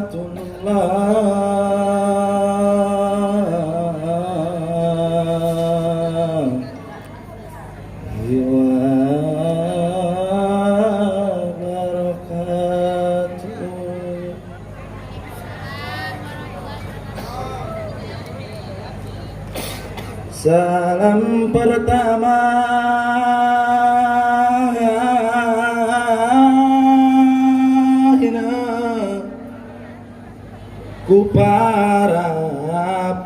wabarakatuh. Salam pertama ku para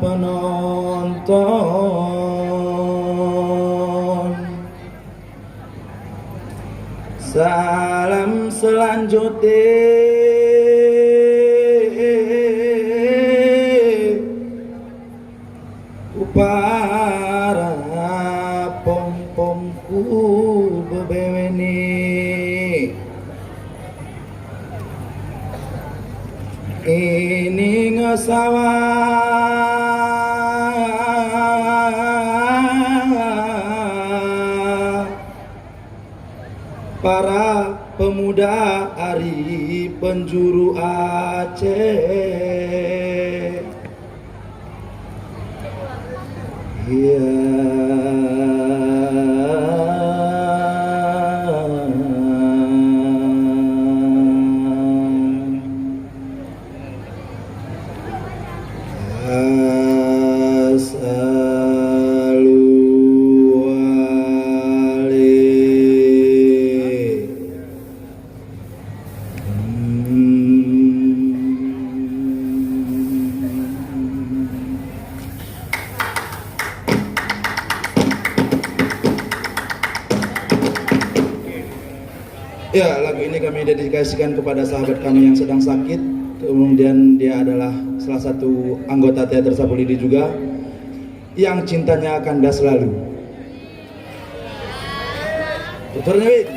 penonton. Salam selanjutnya ku para pom-pomku bebeweni. Ini ngesawah para pemuda Ari penjuru Aceh. Ya, lagu ini kami dedikasikan kepada sahabat kami yang sedang sakit. Kemudian dia adalah salah satu anggota teater Sapu Lidi juga, yang cintanya akan dah selalu. Putarnya, Win.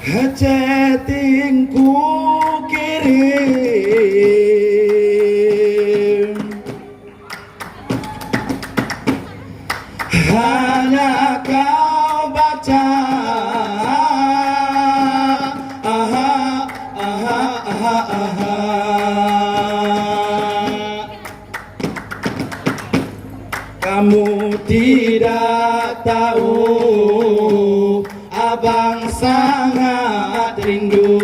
Hacetingku kirim, hanya kau baca. Kamu tidak tahu, abang sangat rindu.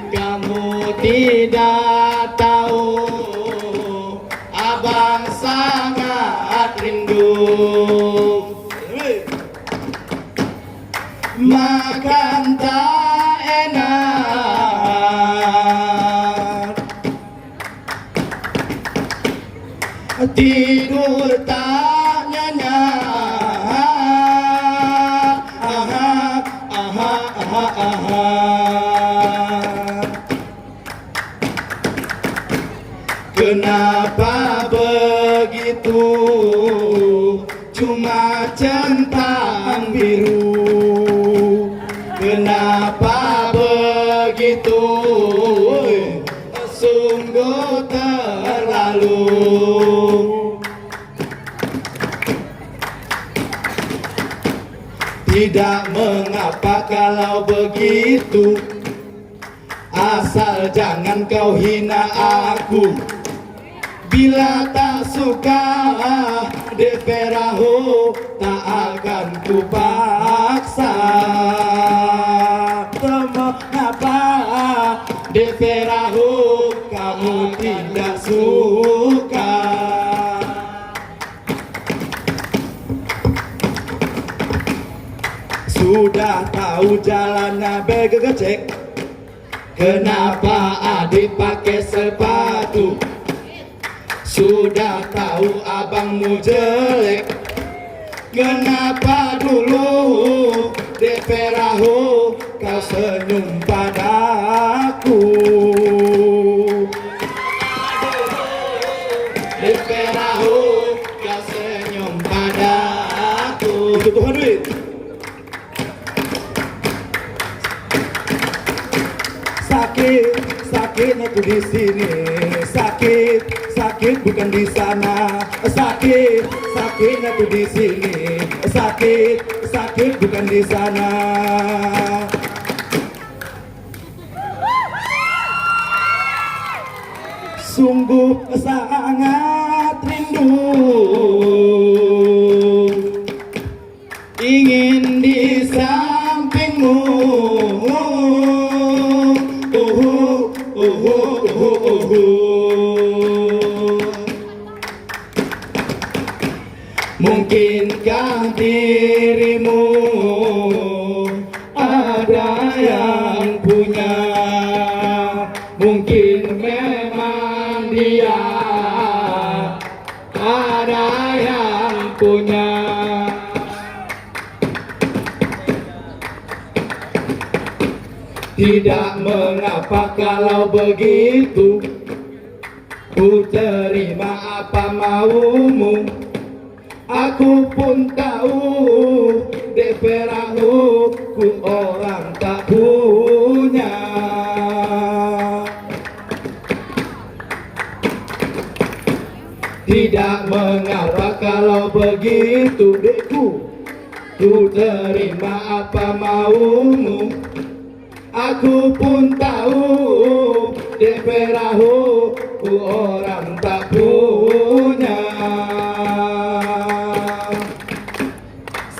Kamu tidak tahu, abang sangat rindu. Makan tak enak, tidur tak nyenyak. Kenapa begitu? Cuma centang biru. Kenapa begitu? Sungguh terlalu. Tidak mengapa kalau begitu, asal jangan kau hina aku. Bila tak suka DP Rahu, tak akan ku paksa. Mengapa DP Rahu kamu tidak suka? Sudah tahu jalannya begecek, kenapa adik pakai sepatu? Sudah tahu abangmu jelek, kenapa dulu DP Rahu kau senyum padaku? DP Rahu kau senyum padaku. Itu Tuhan duit. Sakitnya tuh di sini, sakit bukan di sana. Sakitnya tuh di sini, sakit bukan di sana. sungguh sangat rindu, ingin di sampingmu. Mungkinkah dirimu ada yang punya? Mungkin memang dia ada yang punya. Tidak mengapa kalau begitu, ku terima apa maumu. Aku pun tahu DP Rahu ku orang tak punya. Tidak mengapa kalau begitu, dekku, ku terima apa maumu. Aku pun tahu DP Rahu ku orang tak punya.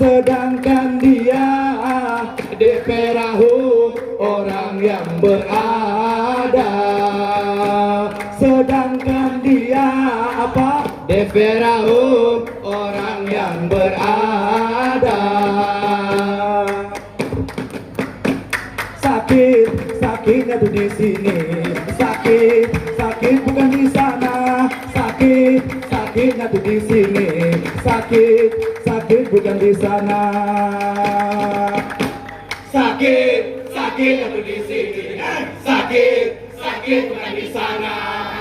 Sedangkan dia DP Rahu orang yang berada. Sedangkan dia apa? DP Rahu orang yang berada. Sakit, sakitnya tuh di sini. Sakit, sakit bukan di sana. Sakit, sakitnya tuh di sini. Sakit, sakit bukan di sana. Sakit, sakitnya tuh di sini. Sakit, sakit bukan di sana.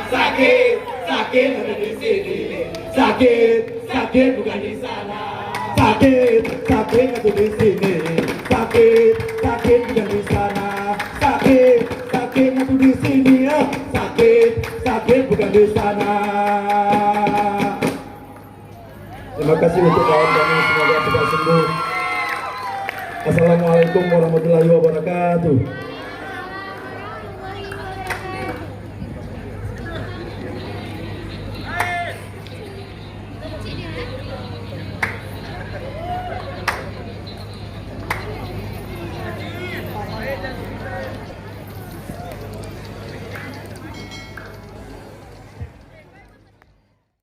Sakit, sakit bukan di sini. Sakit, sakit bukan di sana. Sakit, sakitnya tuh di sini. Sakit, sakit bukan di sana. Sakit, sakitnya tuh di sini. Sakit, sakit bukan di sana. Terima kasih untuk kawan kami, semoga cepat sembuh. Assalamualaikum warahmatullahi wabarakatuh.